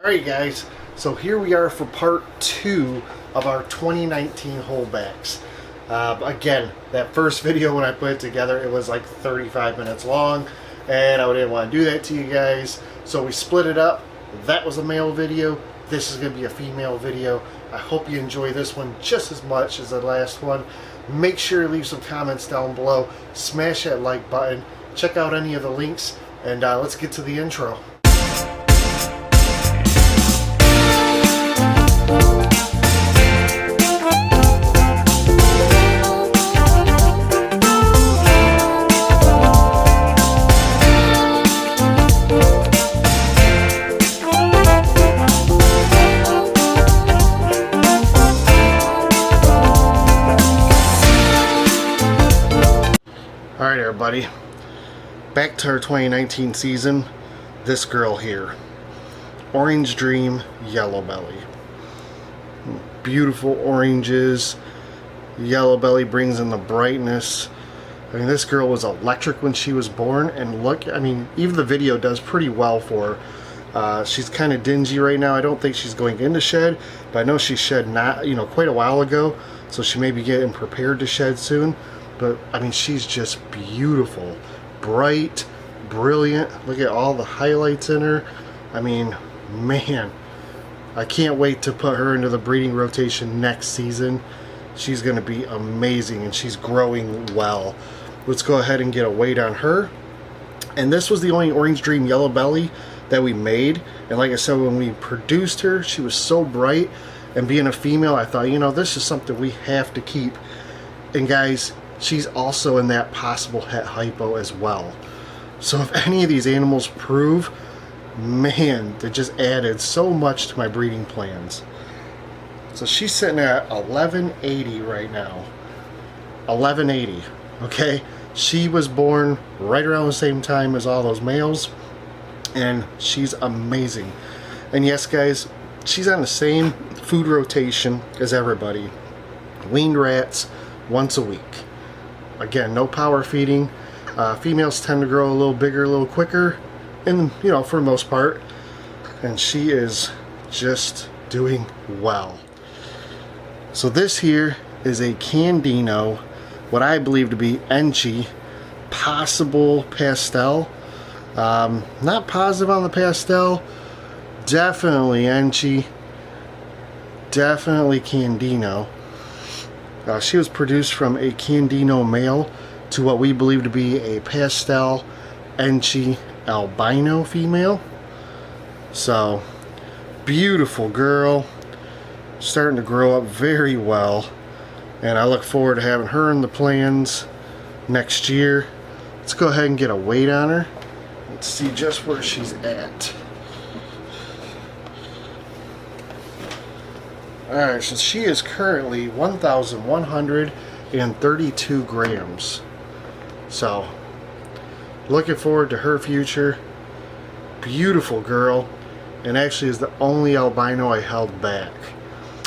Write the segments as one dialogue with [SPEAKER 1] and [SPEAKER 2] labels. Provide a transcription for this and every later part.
[SPEAKER 1] Alright guys, so here we are for part 2 of our 2019 holdbacks. Again, that first video when I put it together, it was like 35 minutes long, and I didn't want to do that to you guys, so we split it up. That was a male video, this is going to be a female video. I hope you enjoy this one just as much as the last one. Make sure to leave some comments down below, smash that like button, check out any of the links, and let's get to the intro. Alright everybody, back to our 2019 season. This girl here, Orange Dream Yellow Belly. Beautiful oranges. Yellow Belly brings in the brightness. I mean, this girl was electric when she was born, and look, I mean, even the video does pretty well for her. She's kind of dingy right now. I don't think she's going into shed, but I know she shed quite a while ago, so she may be getting prepared to shed soon. But I mean, she's just beautiful, bright, brilliant. Look at all the highlights in her. I mean, man, I can't wait to put her into the breeding rotation next season. She's going to be amazing, and she's growing well. Let's go ahead and get a weight on her. And this was the only Orange Dream Yellow Belly that we made. And like I said, when we produced her, she was so bright. And being a female, I thought, this is something we have to keep. And guys, she's also in that possible het hypo as well. So if any of these animals prove, man, they just added so much to my breeding plans. So she's sitting at 1180 right now. 1180, okay? She was born right around the same time as all those males, and she's amazing. And yes, guys, she's on the same food rotation as everybody. Weaned rats once a week. Again, no power feeding. Females tend to grow a little bigger, a little quicker, and for the most part. And she is just doing well. So this here is a Candino, what I believe to be Enchi, possible pastel. Not positive on the pastel. Definitely Enchi. Definitely Candino. She was produced from a Candino male to what we believe to be a pastel Enchi albino female. So, beautiful girl. Starting to grow up very well. And I look forward to having her in the plans next year. Let's go ahead and get a weight on her. Let's see just where she's at. Alright, so she is currently 1,132 grams. So, looking forward to her future. Beautiful girl. And actually is the only albino I held back.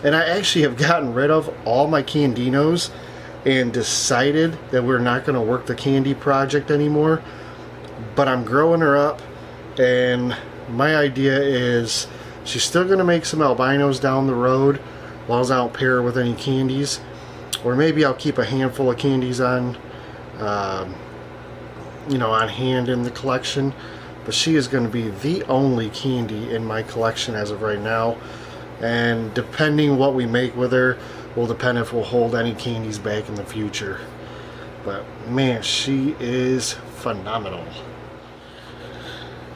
[SPEAKER 1] And I actually have gotten rid of all my Candinos and decided that we're not going to work the candy project anymore. But I'm growing her up, and my idea is she's still going to make some albinos down the road, as long as I don't pair her with any candies. Or maybe I'll keep a handful of candies on, on hand in the collection. But she is going to be the only candy in my collection as of right now. And depending what we make with her, will depend if we'll hold any candies back in the future. But man, she is phenomenal.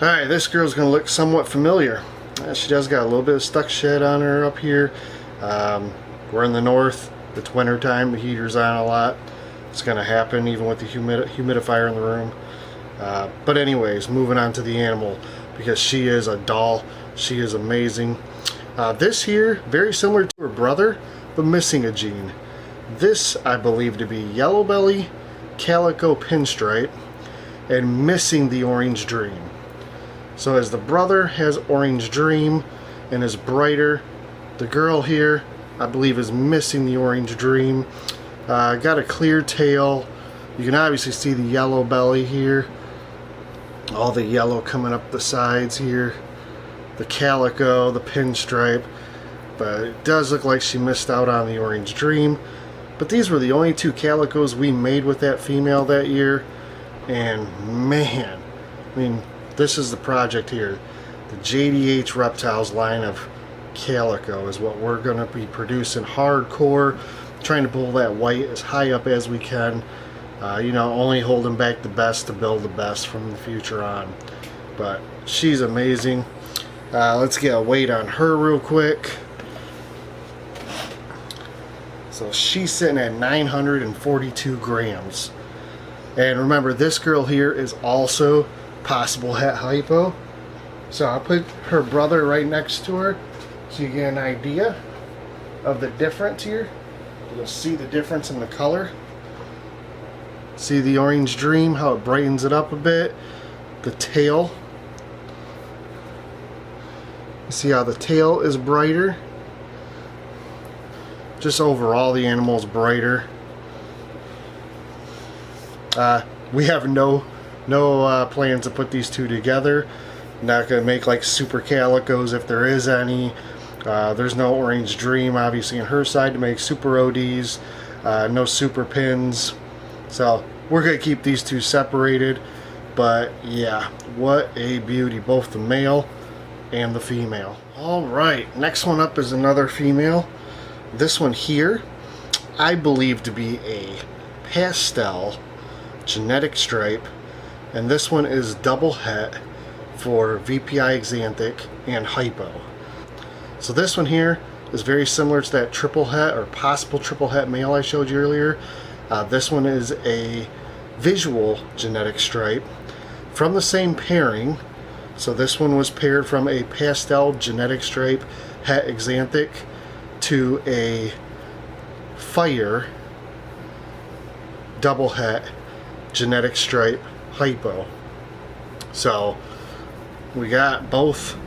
[SPEAKER 1] Alright, this girl's going to look somewhat familiar. She does got a little bit of stuck shed on her up here. We're in the north. It's winter time. The heater's on a lot. It's going to happen even with the humidifier in the room. But anyways, moving on to the animal, because she is a doll. She is amazing. This here, very similar to her brother, but missing a gene. This I believe to be Yellow Belly, Calico Pinstripe, and missing the Orange Dream. So as the brother has Orange Dream and is brighter, the girl here I believe is missing the Orange Dream. Got a clear tail. You can obviously see the yellow belly here. All the yellow coming up the sides here. the calico, the pinstripe, but it does look like she missed out on the Orange Dream. But these were the only 2 calicos we made with that female that year, and man, I mean, this is the project here. The JDH Reptiles line of calico is what we're going to be producing hardcore, trying to pull that white as high up as we can. You know, only holding back the best to build the best from the future on. But she's amazing. Let's get a weight on her real quick. So she's sitting at 942 grams. And remember, this girl here is also possible het hypo. So I'll put her brother right next to her so you get an idea of the difference here. You'll see the difference in the color. See the Orange Dream, how it brightens it up a bit. The tail. See how the tail is brighter. Just overall the animal is brighter. We have no plans to put these 2 together. Not going to make like super calicos if there is any. There's no Orange Dream obviously on her side to make super ODs. No super pins. So we're going to keep these 2 separated. But yeah, what a beauty, both the male and the female. Alright, next one up is another female. This one here I believe to be a pastel genetic stripe, and this one is double het for VPI Xanthic and hypo. So this one here is very similar to that triple het or possible triple het male I showed you earlier. This one is a visual genetic stripe from the same pairing. So this one was paired from a pastel genetic stripe het Xanthic to a fire double het genetic stripe hypo. So we got both,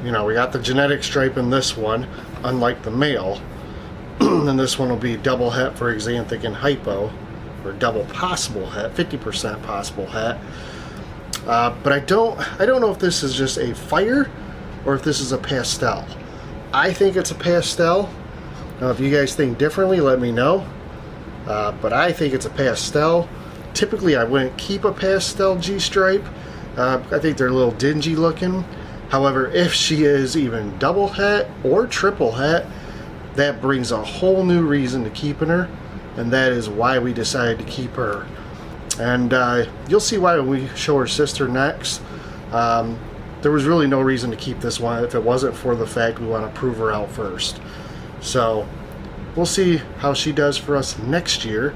[SPEAKER 1] you know, we got the genetic stripe in this one, unlike the male. And this one will be double het for Xanthic and hypo, or double possible het, 50% possible het. But I don't know if this is just a fire or if this is a pastel. I think it's a pastel. Now, if you guys think differently, let me know. But I think it's a pastel. Typically, I wouldn't keep a pastel G-stripe. I think they're a little dingy looking. However, if she is even double het or triple het, that brings a whole new reason to keeping her, and that is why we decided to keep her. And you'll see why when we show her sister next. There was really no reason to keep this one if it wasn't for the fact we want to prove her out first. So we'll see how she does for us next year.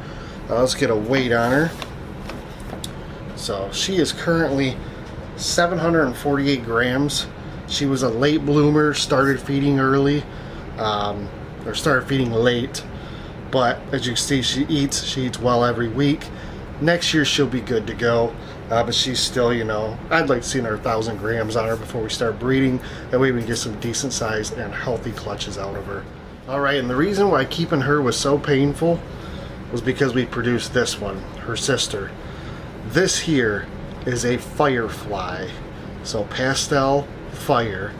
[SPEAKER 1] Let's get a weight on her. So she is currently 748 grams. She was a late bloomer, started feeding early, or started feeding late. But as you can see, she eats well every week. Next year she'll be good to go. But she's still, you know, I'd like to see another 1,000 grams on her before we start breeding. That way we can get some decent sized and healthy clutches out of her. Alright, and the reason why keeping her was so painful was because we produced this one, her sister. This here is a firefly. So pastel fire,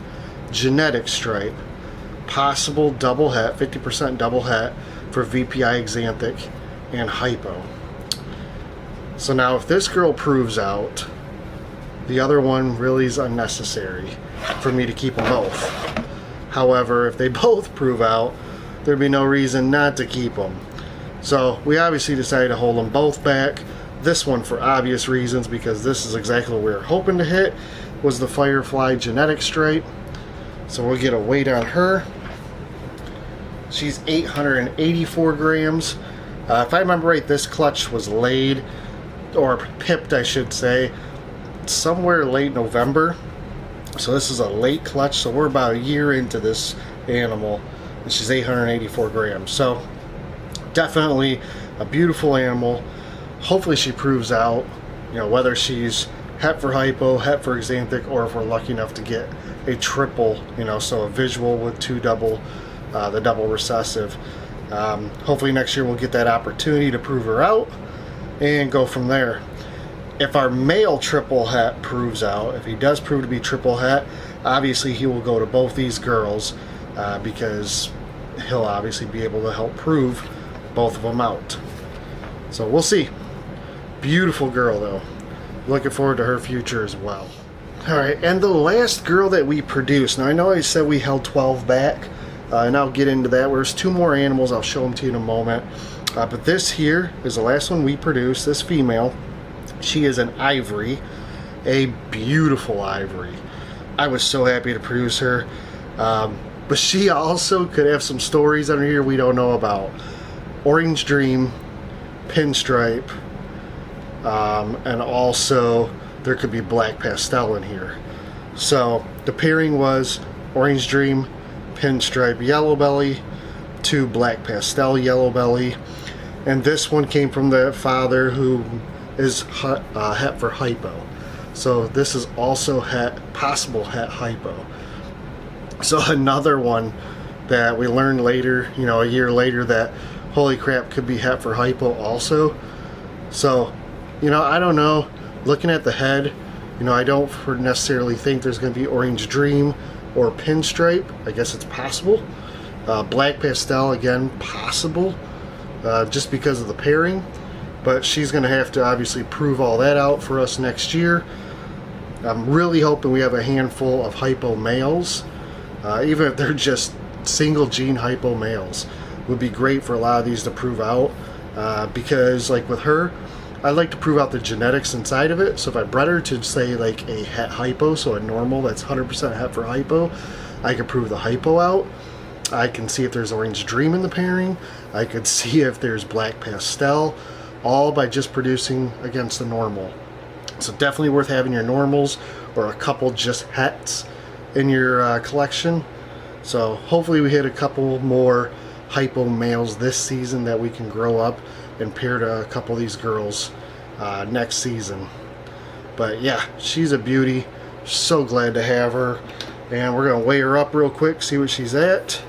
[SPEAKER 1] genetic stripe, possible double het, 50% double het for VPI Xanthic and hypo. So now if this girl proves out, the other one really is unnecessary for me to keep them both. However, if they both prove out, there'd be no reason not to keep them. So we obviously decided to hold them both back. This one for obvious reasons, because this is exactly what we were hoping to hit, was the Firefly genetic stripe. So we'll get a weight on her. She's 884 grams. If I remember right, this clutch was laid, or pipped I should say, somewhere late November. So this is a late clutch, so we're about a year into this animal, and she's 884 grams. So definitely a beautiful animal. Hopefully she proves out, you know, whether she's het for hypo, het for Xanthic, or if we're lucky enough to get a triple, you know, so a visual with two double, the double recessive. Hopefully next year we'll get that opportunity to prove her out and go from there. If our male triple het proves out, if he does prove to be triple het, obviously he will go to both these girls because he'll obviously be able to help prove both of them out. So we'll see. Beautiful girl though. Looking forward to her future as well. Alright, and the last girl that we produced, now I know I said we held 12 back, and I'll get into that. There's 2 more animals, I'll show them to you in a moment. But this here is the last one we produced, this female. She is an ivory, a beautiful ivory. I was so happy to produce her. But she also could have some stories under here we don't know about. Orange Dream, Pinstripe, and also there could be Black Pastel in here. So the pairing was Orange Dream, Pinstripe, Yellow Belly to Black Pastel, Yellow Belly. And this one came from the father who is het for hypo. So this is also possible het hypo. So another one that we learned later, you know, a year later, that holy crap, could be het for hypo also. So, you know, I don't know. Looking at the head, you know, I don't necessarily think there's going to be Orange Dream or Pinstripe. I guess it's possible. Black Pastel, again, possible. Just because of the pairing, but she's going to have to obviously prove all that out for us next year. I'm really hoping we have a handful of hypo males, even if they're just single gene hypo males. Would be great for a lot of these to prove out, because like with her, I like to prove out the genetics inside of it. So if I bred her to say like a het hypo, so a normal that's 100% het for hypo, I could prove the hypo out. I can see if there's Orange Dream in the pairing. I could see if there's Black Pastel, all by just producing against the normal. So definitely worth having your normals or a couple just hets in your collection. So hopefully we hit a couple more hypo males this season that we can grow up and pair to a couple of these girls next season. But yeah, she's a beauty. So glad to have her. And we're going to weigh her up real quick, see what she's at.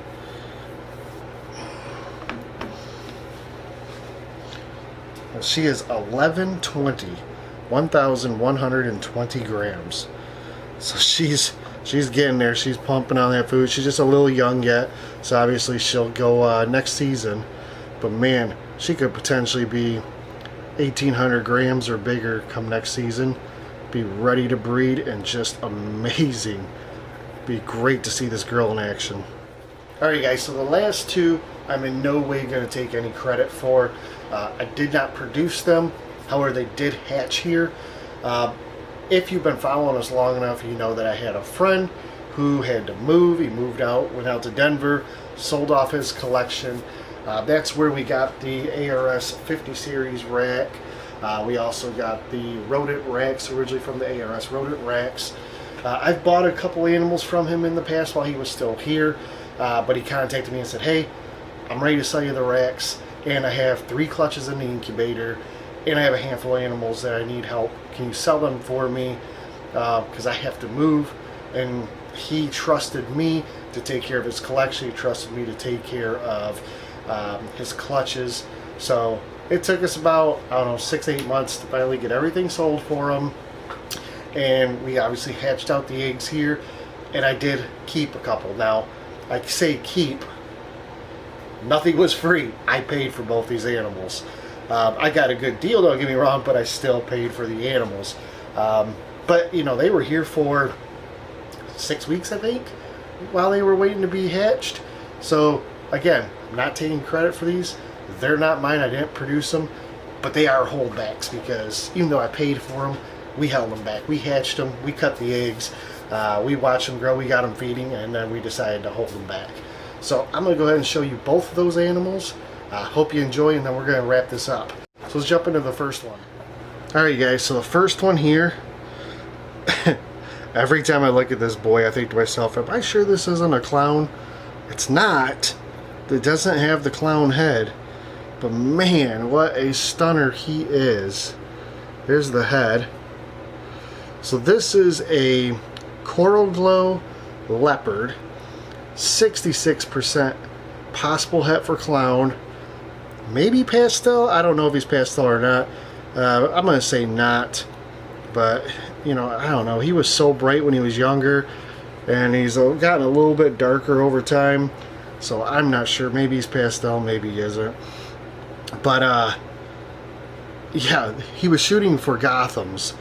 [SPEAKER 1] She is 1,120 grams. So she's getting there. She's pumping on that food. She's just a little young yet, so obviously she'll go next season. But man, she could potentially be 1,800 grams or bigger come next season. Be ready to breed and just amazing. Be great to see this girl in action. Alright guys, so the last 2 I'm in no way going to take any credit for. I did not produce them, however they did hatch here. If you've been following us long enough, you know that I had a friend who had to move. He moved out, went out to Denver, sold off his collection. That's where we got the ARS 50 series rack. We also got the rodent racks, originally from the ARS rodent racks. I've bought a couple animals from him in the past while he was still here, but he contacted me and said, hey, I'm ready to sell you the racks, and I have 3 clutches in the incubator, and I have a handful of animals that I need help. Can you sell them for me? Because I have to move. And he trusted me to take care of his collection. He trusted me to take care of his clutches. So it took us about, I don't know, 6-8 months to finally get everything sold for him. And we obviously hatched out the eggs here, and I did keep a couple. Now, I say keep, nothing was free. I paid for both these animals. I got a good deal, don't get me wrong, but I still paid for the animals. But, you know, they were here for 6 weeks, I think, while they were waiting to be hatched. So, again, I'm not taking credit for these. They're not mine. I didn't produce them. But they are holdbacks because even though I paid for them, we held them back. We hatched them. We cut the eggs. We watched them grow. We got them feeding, and then we decided to hold them back. So I'm going to go ahead and show you both of those animals. Hope you enjoy, and then we're going to wrap this up. So let's jump into the first one. Alright guys, so the first one here, every time I look at this boy, I think to myself, am I sure this isn't a clown? It's not. It doesn't have the clown head. But man, what a stunner he is. There's the head. So this is a Coral Glow Leopard. 66% possible het for clown. Maybe pastel. I don't know if he's pastel or not. I'm going to say not. But, you know, I don't know. He was so bright when he was younger. and he's gotten a little bit darker over time, so I'm not sure. Maybe he's pastel, maybe he isn't. But yeah, he was shooting for Gothams,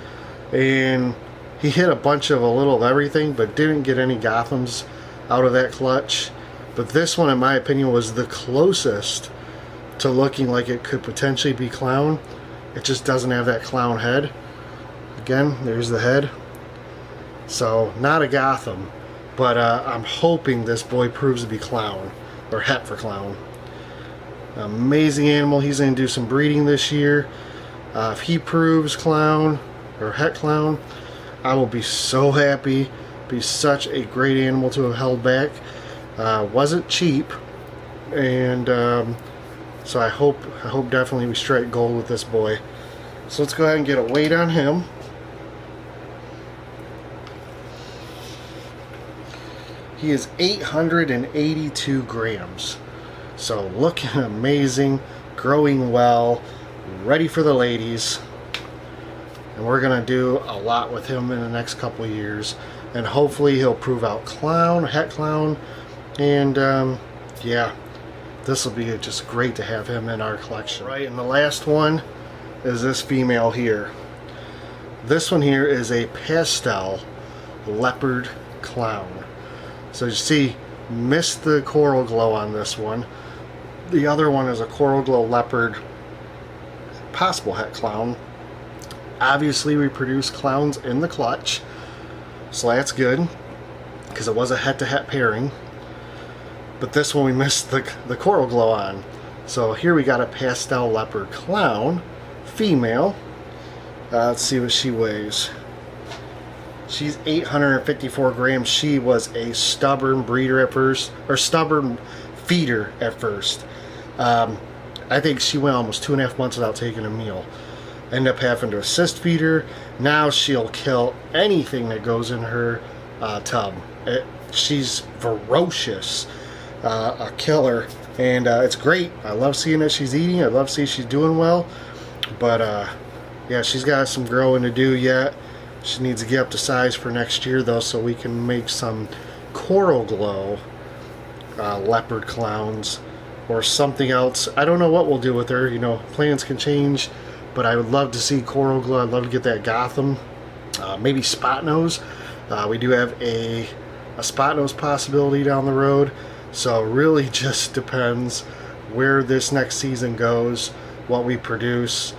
[SPEAKER 1] and he hit a bunch of a little of everything, but didn't get any Gothams out of that clutch. But this one, in my opinion, was the closest to looking like it could potentially be clown. It just doesn't have that clown head. Again, there's the head. So, not a Gotham, but I'm hoping this boy proves to be clown, or het for clown. Amazing animal. He's going to do some breeding this year. If he proves clown, or het clown, I will be so happy. Be such a great animal to have held back. Wasn't cheap, and so I hope definitely we strike gold with this boy. So let's go ahead and get a weight on him. He is 882 grams. So looking amazing, growing well, ready for the ladies. And we're gonna do a lot with him in the next couple of years, and hopefully he'll prove out clown, het clown, and yeah, this will be just great to have him in our collection. Right, and the last one is this female here. This one here is a pastel leopard clown. So you see, missed the coral glow on this one. The other one is a coral glow leopard, possible het clown. Obviously we produce clowns in the clutch, so that's good, because it was a het-to-het pairing. But this one we missed the coral glow on. So here we got a pastel leopard clown, female. Let's see what she weighs. She's 854 grams. She was a stubborn breeder at first, or stubborn feeder at first. I think she went almost 2.5 months without taking a meal. Ended up having to assist feed her. Now she'll kill anything that goes in her tub. She's ferocious, a killer, and it's great. I love seeing that she's eating. I love seeing she's doing well. But yeah, she's got some growing to do yet. She needs to get up to size for next year though, so we can make some coral glow leopard clowns or something else. I don't know what we'll do with her. You know, plans can change, but I would love to see coral glow. I'd love to get that Gotham, maybe spot nose. We do have a spot nose possibility down the road, so really just depends where this next season goes, what we produce.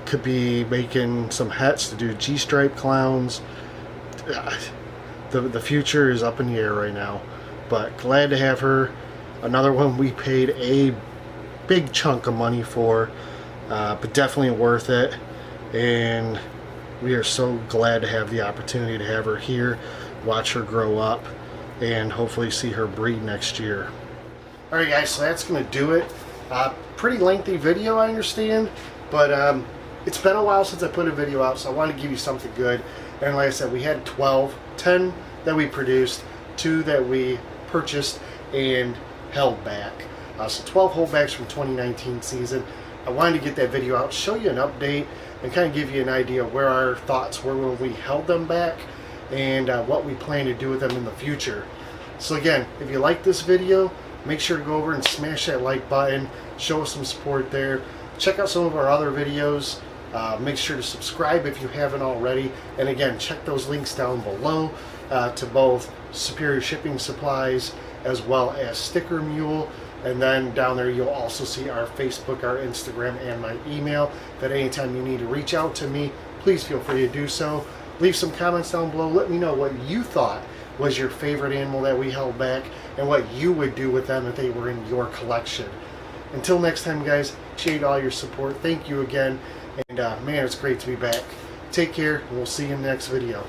[SPEAKER 1] Could be making some hets to do G-stripe clowns. The future is up in the air right now, but glad to have her. Another one we paid a big chunk of money for, but definitely worth it, and we are so glad to have the opportunity to have her here, watch her grow up, and hopefully see her breed next year. Alright guys, so that's going to do it. Pretty lengthy video, I understand, but it's been a while since I put a video out, so I wanted to give you something good. And like I said, we had 10 that we produced, 2 that we purchased and held back. So 12 holdbacks from 2019 season. I wanted to get that video out, show you an update, and kind of give you an idea of where our thoughts were when we held them back, and what we plan to do with them in the future. So again, if you like this video, make sure to go over and smash that like button, show us some support there. Check out some of our other videos. Make sure to subscribe if you haven't already, and again, check those links down below to both Superior Shipping Supplies as well as Sticker Mule. And then down there you'll also see our Facebook, our Instagram, and my email, that anytime you need to reach out to me, please feel free to do so. Leave some comments down below. Let me know what you thought was your favorite animal that we held back, and what you would do with them if they were in your collection. Until next time guys, appreciate all your support. Thank you again. And man, it's great to be back. Take care, and we'll see you in the next video.